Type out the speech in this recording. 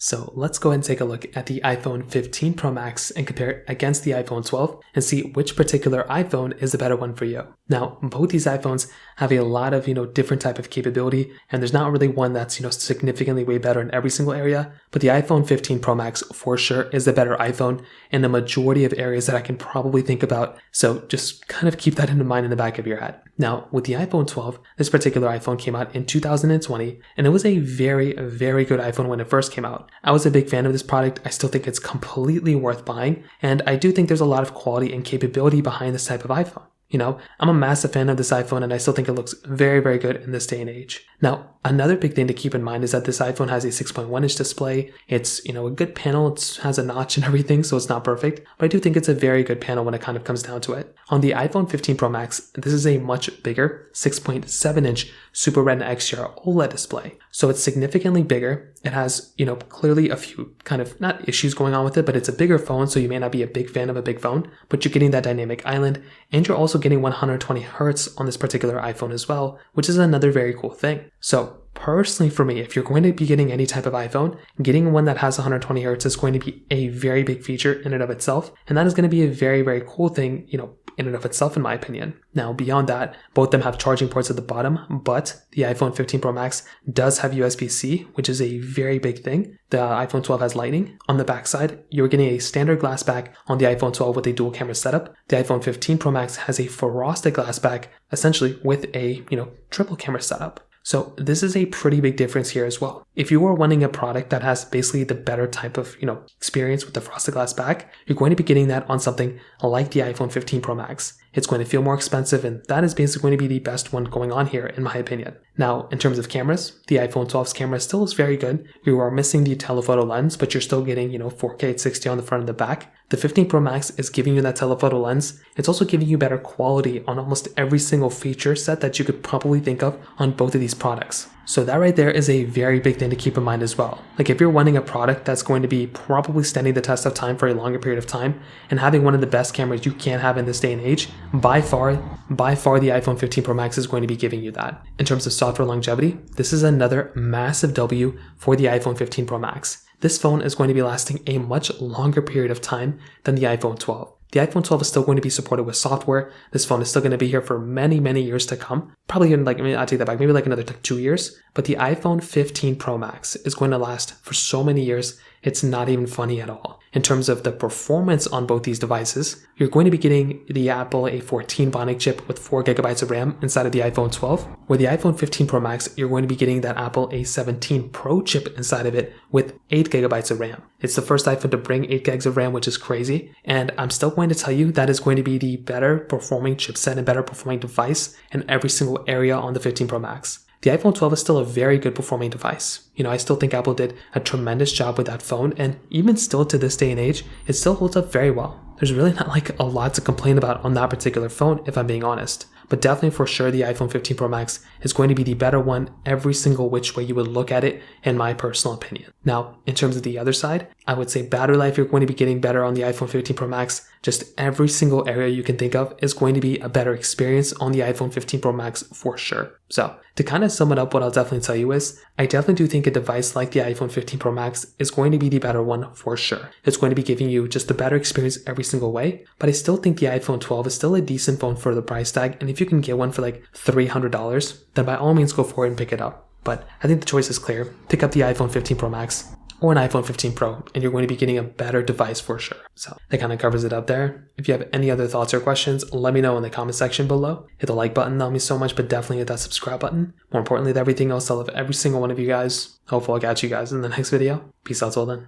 So let's go ahead and take a look at the iPhone 15 Pro Max and compare it against the iPhone 12 and see which particular iPhone is the better one for you. Now, both these iPhones have a lot of, different type of capability, and there's not really one that's, significantly way better in every single area, but the iPhone 15 Pro Max for sure is the better iPhone in the majority of areas that I can probably think about. So just kind of keep that in mind in the back of your head. Now, with the iPhone 12, this particular iPhone came out in 2020, and it was a very, very good iPhone when it first came out. I was a big fan of this product. I still think it's completely worth buying, and I do think there's a lot of quality and capability behind this type of iPhone. I'm a massive fan of this iPhone, and I still think it looks very, very good in this day and age. Now, another big thing to keep in mind is that this iPhone has a 6.1-inch display. It's, a good panel. It has a notch and everything, so it's not perfect, but I do think it's a very good panel when it kind of comes down to it. On the iPhone 15 Pro Max, this is a much bigger 6.7-inch Super Retina XDR OLED display. So it's significantly bigger. It has, clearly a few kind of not issues going on with it, but it's a bigger phone, so you may not be a big fan of a big phone, but you're getting that dynamic island, and you're also getting 120 Hertz on this particular iPhone as well, which is another very cool thing. So personally for me, if you're going to be getting any type of iPhone, getting one that has 120 Hertz is going to be a very big feature in and of itself, and that is going to be a very, very cool thing, in and of itself, in my opinion. Now, beyond that, both of them have charging ports at the bottom, but the iPhone 15 Pro Max does have USB-C, which is a very big thing. The iPhone 12 has Lightning. On the backside, you're getting a standard glass back on the iPhone 12 with a dual camera setup. The iPhone 15 Pro Max has a frosted glass back, essentially with a, triple camera setup. So this is a pretty big difference here as well. If you are wanting a product that has basically the better type of, experience with the frosted glass back, you're going to be getting that on something like the iPhone 15 Pro Max. It's going to feel more expensive, and that is basically going to be the best one going on here, in my opinion. Now, in terms of cameras, the iPhone 12's camera still is very good. You are missing the telephoto lens, but you're still getting, 4K at 60 on the front and the back. The 15 Pro Max is giving you that telephoto lens. It's also giving you better quality on almost every single feature set that you could probably think of on both of these products. So that right there is a very big thing to keep in mind as well. Like if you're wanting a product that's going to be probably standing the test of time for a longer period of time and having one of the best cameras you can have in this day and age, by far the iPhone 15 Pro Max is going to be giving you that. In terms of software longevity, this is another massive W for the iPhone 15 Pro Max. This phone is going to be lasting a much longer period of time than the iPhone 12. The iPhone 12 is still going to be supported with software. This phone is still going to be here for many, many years to come. Probably in I take that back, maybe like another 2 years. But the iPhone 15 Pro Max is going to last for so many years, it's not even funny at all. In terms of the performance on both these devices, you're going to be getting the Apple A14 Bionic chip with 4GB of RAM inside of the iPhone 12. With the iPhone 15 Pro Max, you're going to be getting that Apple A17 Pro chip inside of it with 8GB of RAM. It's the first iPhone to bring 8GB of RAM, which is crazy. And I'm still going to tell you that is going to be the better performing chipset and better performing device in every single area on the 15 Pro Max. The iPhone 12 is still a very good performing device. I still think Apple did a tremendous job with that phone, and even still to this day and age, it still holds up very well. There's really not like a lot to complain about on that particular phone, if I'm being honest. But definitely for sure, the iPhone 15 Pro Max is going to be the better one every single which way you would look at it, in my personal opinion. Now, in terms of the other side, I would say battery life, you're going to be getting better on the iPhone 15 Pro Max. Just every single area you can think of is going to be a better experience on the iPhone 15 Pro Max for sure. So to kind of sum it up, what I'll definitely tell you is, I definitely do think a device like the iPhone 15 Pro Max is going to be the better one for sure. It's going to be giving you just a better experience every single way, but I still think the iPhone 12 is still a decent phone for the price tag, and if you can get one for like $300, then by all means go for it and pick it up. But I think the choice is clear. Pick up the iPhone 15 Pro Max or an iPhone 15 Pro, and you're going to be getting a better device for sure. So that kind of covers it up there. If you have any other thoughts or questions, let me know in the comment section below. Hit the like button, that means so much, but definitely hit that subscribe button. More importantly than everything else, I love every single one of you guys. Hopefully I'll catch you guys in the next video. Peace out till then.